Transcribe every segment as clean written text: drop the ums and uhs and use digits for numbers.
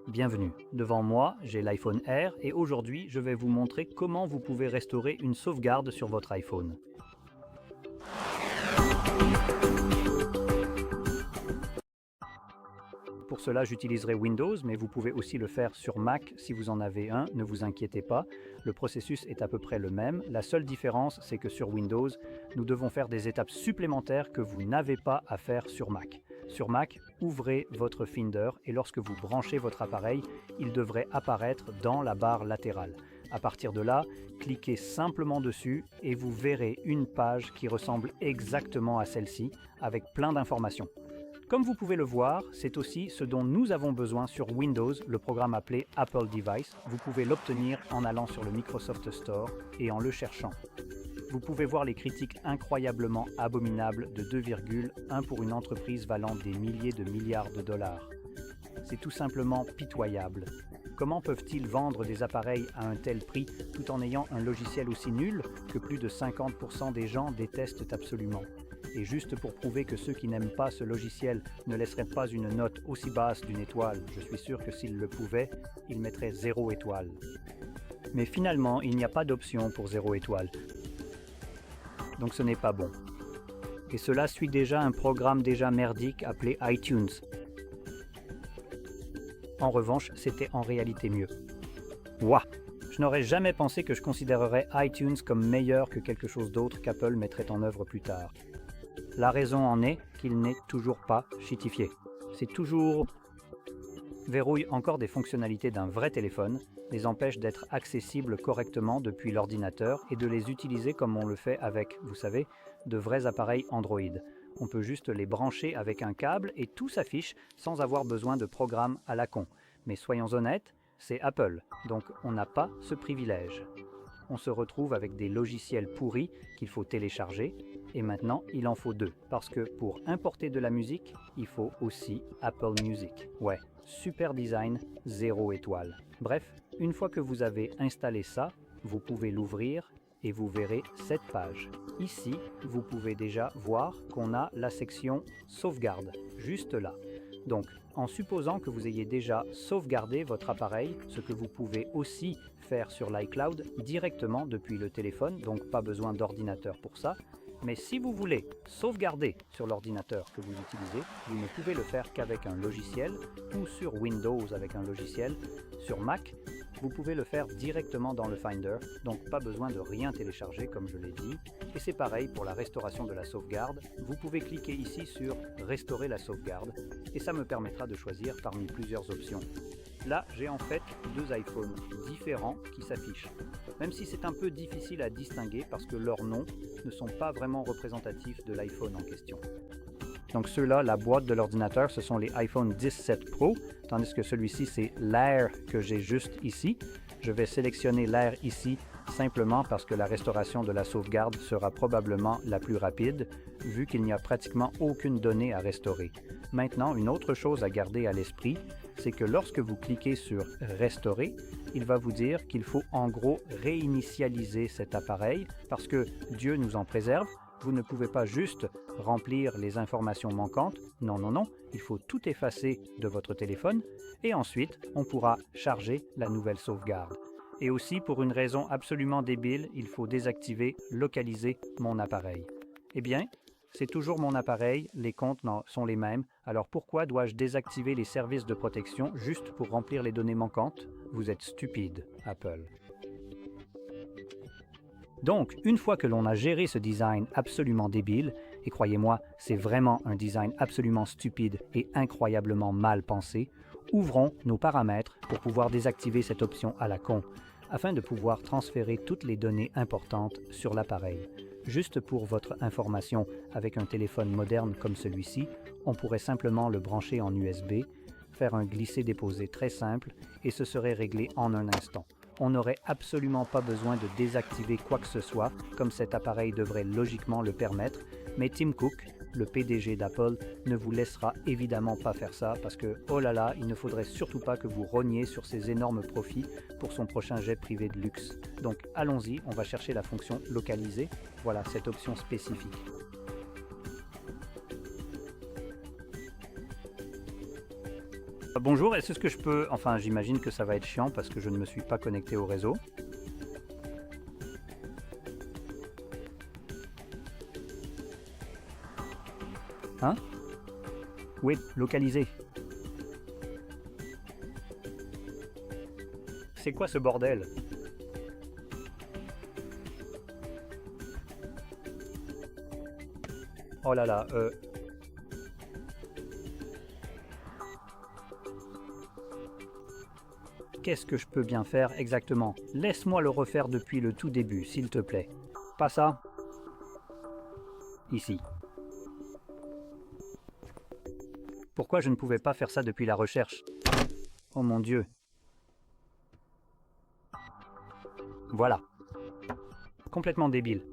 Bienvenue, devant moi j'ai l'iPhone R et aujourd'hui je vais vous montrer comment vous pouvez restaurer une sauvegarde sur votre iPhone. Pour cela j'utiliserai Windows mais vous pouvez aussi le faire sur Mac si vous en avez un, ne vous inquiétez pas, le processus est à peu près le même, la seule différence c'est que sur Windows nous devons faire des étapes supplémentaires que vous n'avez pas à faire sur Mac. Sur Mac, ouvrez votre Finder et lorsque vous branchez votre appareil, il devrait apparaître dans la barre latérale. À partir de là, cliquez simplement dessus et vous verrez une page qui ressemble exactement à celle-ci avec plein d'informations. Comme vous pouvez le voir, c'est aussi ce dont nous avons besoin sur Windows, le programme appelé Apple Device. Vous pouvez l'obtenir en allant sur le Microsoft Store et en le cherchant. Vous pouvez voir les critiques incroyablement abominables de 2,1 pour une entreprise valant des milliers de milliards de dollars. C'est tout simplement pitoyable. Comment peuvent-ils vendre des appareils à un tel prix tout en ayant un logiciel aussi nul que plus de 50% des gens détestent absolument? Et juste pour prouver que ceux qui n'aiment pas ce logiciel ne laisseraient pas une note aussi basse d'une étoile, je suis sûr que s'ils le pouvaient, ils mettraient 0 étoile. Mais finalement, il n'y a pas d'option pour 0 étoile. Donc ce n'est pas bon. Et cela suit déjà un programme déjà merdique appelé iTunes. En revanche, c'était en réalité mieux. Ouah! Je n'aurais jamais pensé que je considérerais iTunes comme meilleur que quelque chose d'autre qu'Apple mettrait en œuvre plus tard. La raison en est qu'il n'est toujours pas chitifié. C'est toujours verrouille encore des fonctionnalités d'un vrai téléphone, les empêche d'être accessibles correctement depuis l'ordinateur et de les utiliser comme on le fait avec, vous savez, de vrais appareils Android. On peut juste les brancher avec un câble et tout s'affiche sans avoir besoin de programme à la con. Mais soyons honnêtes, c'est Apple, donc on n'a pas ce privilège. On se retrouve avec des logiciels pourris qu'il faut télécharger, et maintenant il en faut 2, parce que pour importer de la musique, il faut aussi Apple Music. Ouais, super design, 0 étoile. Bref, une fois que vous avez installé ça, vous pouvez l'ouvrir et vous verrez cette page. Ici, vous pouvez déjà voir qu'on a la section sauvegarde, juste là. Donc, en supposant que vous ayez déjà sauvegardé votre appareil, ce que vous pouvez aussi faire sur l'iCloud directement depuis le téléphone, donc pas besoin d'ordinateur pour ça. Mais si vous voulez sauvegarder sur l'ordinateur que vous utilisez, vous ne pouvez le faire qu'avec un logiciel ou sur Windows avec un logiciel. Sur Mac, vous pouvez le faire directement dans le Finder, donc pas besoin de rien télécharger comme je l'ai dit. Et c'est pareil pour la restauration de la sauvegarde. Vous pouvez cliquer ici sur Restaurer la sauvegarde et ça me permettra de choisir parmi plusieurs options. Là, j'ai en fait 2 iPhones différents qui s'affichent, même si c'est un peu difficile à distinguer parce que leurs noms ne sont pas vraiment représentatifs de l'iPhone en question. Donc ceux-là, la boîte de l'ordinateur, ce sont les iPhone 17 Pro, tandis que celui-ci, c'est l'Air que j'ai juste ici. Je vais sélectionner l'Air ici simplement parce que la restauration de la sauvegarde sera probablement la plus rapide, vu qu'il n'y a pratiquement aucune donnée à restaurer. Maintenant, une autre chose à garder à l'esprit, c'est que lorsque vous cliquez sur « Restaurer », il va vous dire qu'il faut en gros réinitialiser cet appareil parce que Dieu nous en préserve. Vous ne pouvez pas juste remplir les informations manquantes. Non, non, non, il faut tout effacer de votre téléphone et ensuite on pourra charger la nouvelle sauvegarde. Et aussi, pour une raison absolument débile, il faut désactiver « Localiser mon appareil ». Eh bien, c'est toujours mon appareil, les comptes sont les mêmes, alors pourquoi dois-je désactiver les services de protection juste pour remplir les données manquantes? Vous êtes stupide, Apple. Donc, une fois que l'on a géré ce design absolument débile, et croyez-moi, c'est vraiment un design absolument stupide et incroyablement mal pensé, ouvrons nos paramètres pour pouvoir désactiver cette option à la con, afin de pouvoir transférer toutes les données importantes sur l'appareil. Juste pour votre information, avec un téléphone moderne comme celui-ci, on pourrait simplement le brancher en USB, faire un glisser-déposer très simple et ce serait réglé en un instant. On n'aurait absolument pas besoin de désactiver quoi que ce soit, comme cet appareil devrait logiquement le permettre, mais Tim Cook, le PDG d'Apple, ne vous laissera évidemment pas faire ça parce que, oh là là, il ne faudrait surtout pas que vous rogniez sur ses énormes profits pour son prochain jet privé de luxe. Donc allons-y, on va chercher la fonction localiser, voilà cette option spécifique. Bonjour, est-ce que je peux... Enfin, j'imagine que ça va être chiant parce que je ne me suis pas connecté au réseau. Hein? Oui, localisé. C'est quoi ce bordel? Oh là là, Qu'est-ce que je peux bien faire exactement? Laisse-moi le refaire depuis le tout début, s'il te plaît. Pas ça? Ici. Pourquoi je ne pouvais pas faire ça depuis la recherche? Oh mon Dieu. Voilà. Complètement débile.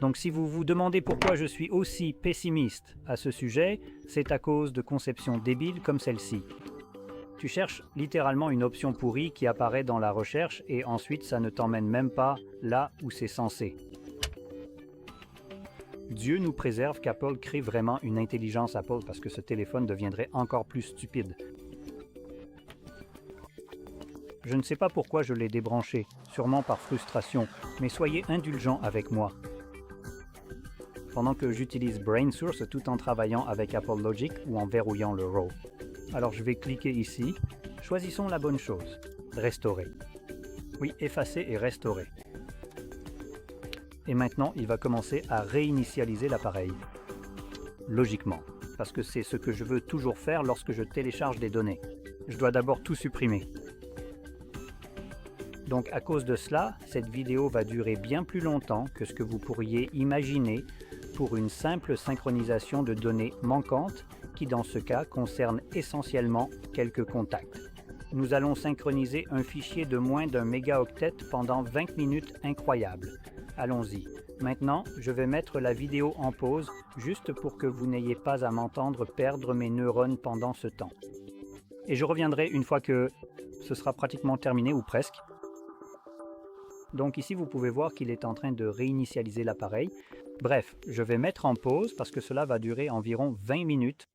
Donc si vous vous demandez pourquoi je suis aussi pessimiste à ce sujet, c'est à cause de conceptions débiles comme celle-ci. Tu cherches littéralement une option pourrie qui apparaît dans la recherche et ensuite ça ne t'emmène même pas là où c'est censé. Dieu nous préserve qu'Apple crée vraiment une intelligence Apple parce que ce téléphone deviendrait encore plus stupide. Je ne sais pas pourquoi je l'ai débranché, sûrement par frustration, mais soyez indulgents avec moi. Pendant que j'utilise BrainSource tout en travaillant avec Apple Logic ou en verrouillant le RAW. Alors je vais cliquer ici, choisissons la bonne chose, restaurer. Oui, effacer et restaurer. Et maintenant, il va commencer à réinitialiser l'appareil. Logiquement, parce que c'est ce que je veux toujours faire lorsque je télécharge des données. Je dois d'abord tout supprimer. Donc à cause de cela, cette vidéo va durer bien plus longtemps que ce que vous pourriez imaginer pour une simple synchronisation de données manquantes qui dans ce cas concerne essentiellement quelques contacts. Nous allons synchroniser un fichier de moins d'1 mégaoctet pendant 20 minutes incroyables. Allons-y. Maintenant, je vais mettre la vidéo en pause juste pour que vous n'ayez pas à m'entendre perdre mes neurones pendant ce temps. Et je reviendrai une fois que ce sera pratiquement terminé ou presque. Donc ici, vous pouvez voir qu'il est en train de réinitialiser l'appareil. Bref, je vais mettre en pause parce que cela va durer environ 20 minutes.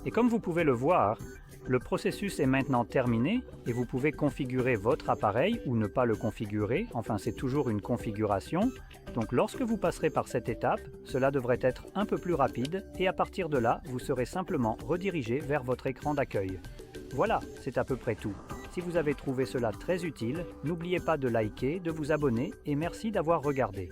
Et comme vous pouvez le voir, le processus est maintenant terminé et vous pouvez configurer votre appareil ou ne pas le configurer, enfin c'est toujours une configuration. Donc lorsque vous passerez par cette étape, cela devrait être un peu plus rapide et à partir de là, vous serez simplement redirigé vers votre écran d'accueil. Voilà, c'est à peu près tout. Si vous avez trouvé cela très utile, n'oubliez pas de liker, de vous abonner et merci d'avoir regardé.